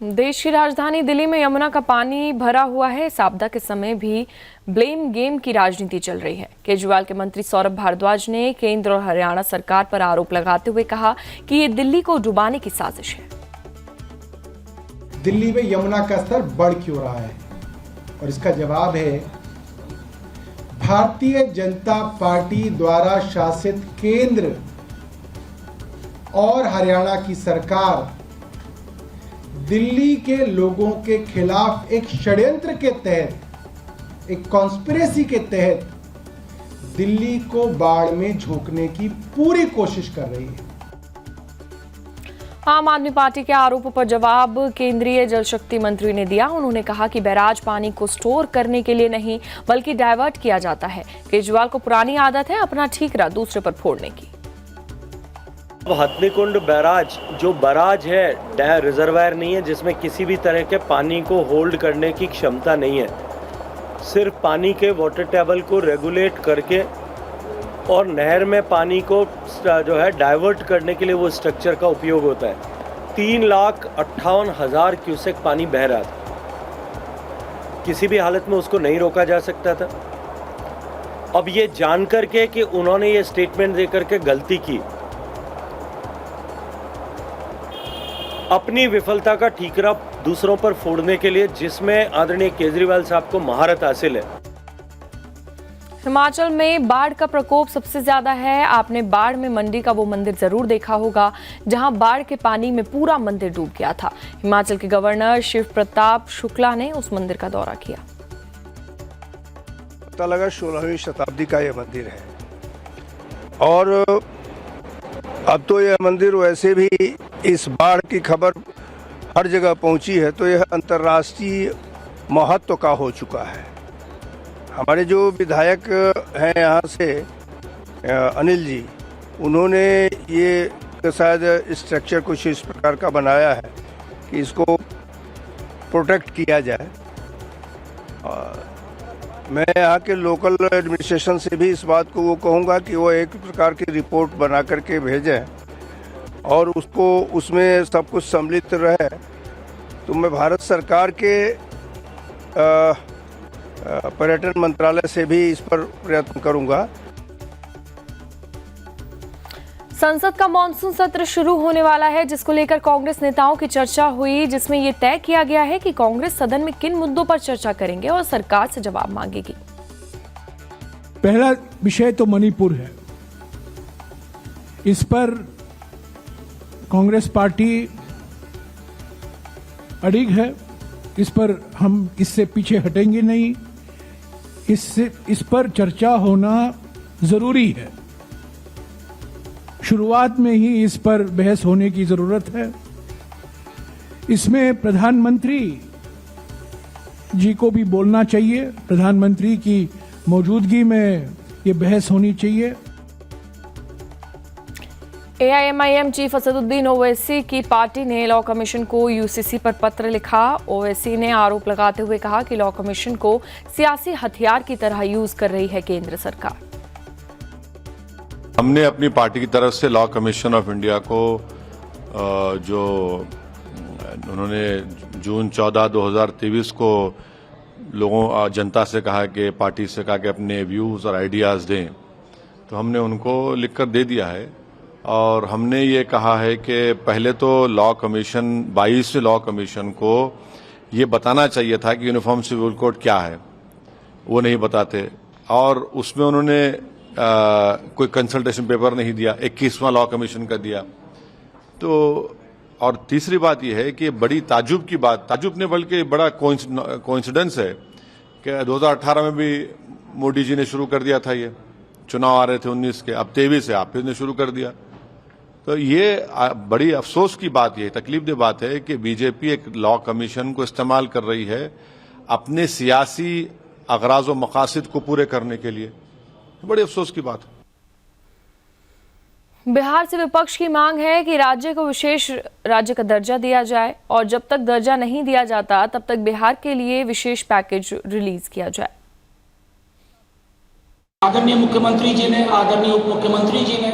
देश की राजधानी दिल्ली में यमुना का पानी भरा हुआ है। इस आपदा के समय भी ब्लेम गेम की राजनीति चल रही है। केजरीवाल के मंत्री सौरभ भारद्वाज ने केंद्र और हरियाणा सरकार पर आरोप लगाते हुए कहा कि ये दिल्ली को डुबाने की साजिश है। दिल्ली में यमुना का स्तर बढ़ क्यों रहा है और इसका जवाब है भारतीय जनता पार्टी द्वारा शासित केंद्र और हरियाणा की सरकार दिल्ली के लोगों के खिलाफ एक षड्यंत्र के तहत, एक कॉन्स्पिरेसी के तहत दिल्ली को बाढ़ में झोंकने की पूरी कोशिश कर रही है। आम आदमी पार्टी के आरोपों पर जवाब केंद्रीय जल शक्ति मंत्री ने दिया। उन्होंने कहा कि बैराज पानी को स्टोर करने के लिए नहीं बल्कि डायवर्ट किया जाता है। केजरीवाल को पुरानी आदत है अपना ठीकरा दूसरे पर फोड़ने की। हथनीकुंड बैराज जो बराज है, रिजर्वायर नहीं है जिसमें किसी भी तरह के पानी को होल्ड करने की क्षमता नहीं है। सिर्फ पानी के वाटर टेबल को रेगुलेट करके और नहर में पानी को जो है डाइवर्ट करने के लिए वो स्ट्रक्चर का उपयोग होता है। 3,58,000 क्यूसेक पानी बह रहा था, किसी भी हालत में उसको नहीं रोका जा सकता था। अब ये जान करके कि उन्होंने ये स्टेटमेंट दे करके गलती की, अपनी विफलता का ठीकरा दूसरों पर फोड़ने के लिए, जिसमें आदरणीय केजरीवाल साहब को महारत हासिल है। हिमाचल में बाढ़ का प्रकोप सबसे ज्यादा है। आपने बाढ़ में मंडी का वो मंदिर जरूर देखा होगा जहां बाढ़ के पानी में पूरा मंदिर डूब गया था। हिमाचल के गवर्नर शिव प्रताप शुक्ला ने उस मंदिर का दौरा किया। पता लगा 16वीं शताब्दी का यह मंदिर है और अब तो यह मंदिर वैसे भी इस बाढ़ की खबर हर जगह पहुंची है तो यह अंतर्राष्ट्रीय महत्व का हो चुका है। हमारे जो विधायक हैं यहाँ से अनिल जी, उन्होंने ये शायद स्ट्रक्चर कुछ इस प्रकार का बनाया है कि इसको प्रोटेक्ट किया जाए। मैं यहाँ के लोकल एडमिनिस्ट्रेशन से भी इस बात को वो कहूँगा कि वो एक प्रकार की रिपोर्ट बना करके भेजें और उसको उसमें सब कुछ सम्मिलित रहे। तो मैं भारत सरकार के पर्यटन मंत्रालय से भी इस पर प्रयत्न करूँगा। संसद का मॉनसून सत्र शुरू होने वाला है, जिसको लेकर कांग्रेस नेताओं की चर्चा हुई, जिसमें यह तय किया गया है कि कांग्रेस सदन में किन मुद्दों पर चर्चा करेंगे और सरकार से जवाब मांगेगी। पहला विषय तो मणिपुर है। इस पर कांग्रेस पार्टी अड़िग है, इस पर हम इससे पीछे हटेंगे नहीं। इस पर चर्चा होना जरूरी है। शुरुआत में ही इस पर बहस होने की जरूरत है। इसमें प्रधानमंत्री जी को भी बोलना चाहिए, प्रधानमंत्री की मौजूदगी में ये बहस होनी चाहिए। AIMIM चीफ असदुद्दीन ओवैसी की पार्टी ने लॉ कमीशन को यूसीसी पर पत्र लिखा। ओवैसी ने आरोप लगाते हुए कहा कि लॉ कमीशन को सियासी हथियार की तरह यूज कर रही है केंद्र सरकार। हमने अपनी पार्टी की तरफ से लॉ कमीशन ऑफ इंडिया को जो उन्होंने जून 14, 2023 को जनता से कहा कि पार्टी से कहा कि अपने व्यूज और आइडियाज दें, तो हमने उनको लिखकर दे दिया है। और हमने ये कहा है कि पहले तो लॉ कमीशन 22वें लॉ कमीशन को ये बताना चाहिए था कि यूनिफॉर्म सिविल कोड क्या है, वो नहीं बताते। और उसमें उन्होंने कोई कंसल्टेशन पेपर नहीं दिया, 21वां लॉ कमीशन का दिया। तो और तीसरी बात यह है कि बड़ी ताजुब की बात, ताजुब ने बल्कि बड़ा कोइंसिडेंस है कि 2018 में भी मोदी जी ने शुरू कर दिया था, ये चुनाव आ रहे थे 19 के, अब 23 से आप फिर ने शुरू कर दिया। तो ये बड़ी अफसोस की बात, ये तकलीफदेह बात है कि बीजेपी एक लॉ कमीशन को इस्तेमाल कर रही है अपने सियासी अगराज व मकासद को पूरे करने के लिए। बड़ी अफसोस की बात है। बिहार से विपक्ष की मांग है कि राज्य को विशेष राज्य का दर्जा दिया जाए और जब तक दर्जा नहीं दिया जाता तब तक बिहार के लिए विशेष पैकेज रिलीज किया जाए। आदरणीय मुख्यमंत्री जी ने, आदरणीय उप मुख्यमंत्री जी ने,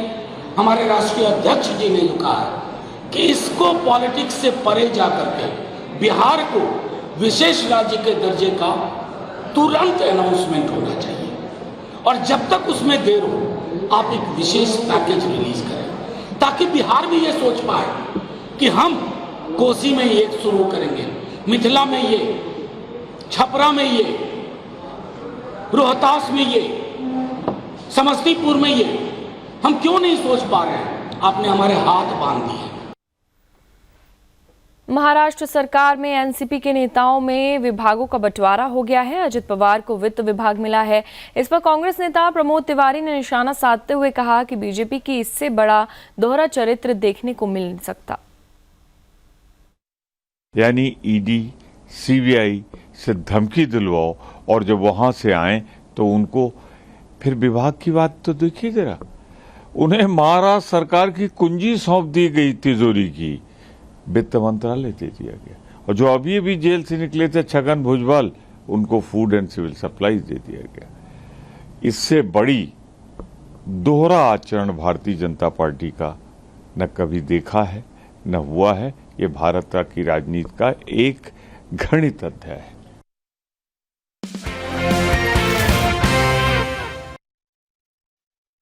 हमारे राष्ट्रीय अध्यक्ष जी ने कहा है कि इसको पॉलिटिक्स से परे जाकर के बिहार को विशेष राज्य के दर्जे का तुरंत अनाउंसमेंट होना चाहिए और जब तक उसमें देर हो आप एक विशेष पैकेज रिलीज करें ताकि बिहार भी ये सोच पाए कि हम कोसी में ये शुरू करेंगे, मिथिला में ये, छपरा में ये, रोहतास में ये, समस्तीपुर में ये, हम क्यों नहीं सोच पा रहे हैं? आपने हमारे हाथ बांध दिए। महाराष्ट्र सरकार में एनसीपी के नेताओं में विभागों का बंटवारा हो गया है। अजित पवार को वित्त विभाग मिला है। इस पर कांग्रेस नेता प्रमोद तिवारी ने निशाना साधते हुए कहा कि बीजेपी की इससे बड़ा दोहरा चरित्र देखने को मिल नहीं सकता। यानी ईडी, सीबीआई से धमकी दिलवाओ और जब वहां से आए तो उनको फिर विभाग की बात तो देखिए जरा, उन्हें महाराष्ट्र सरकार की कुंजी सौंप दी गई, तिजोरी की वित्त मंत्रालय दे दिया गया और जो अभी अभी जेल से निकले थे छगन भुजबल, उनको फूड एंड सिविल सप्लाईज दे दिया गया। इससे बड़ी दोहरा आचरण भारतीय जनता पार्टी का न कभी देखा है न हुआ है। ये भारत की राजनीति का एक घृणित अध्याय है।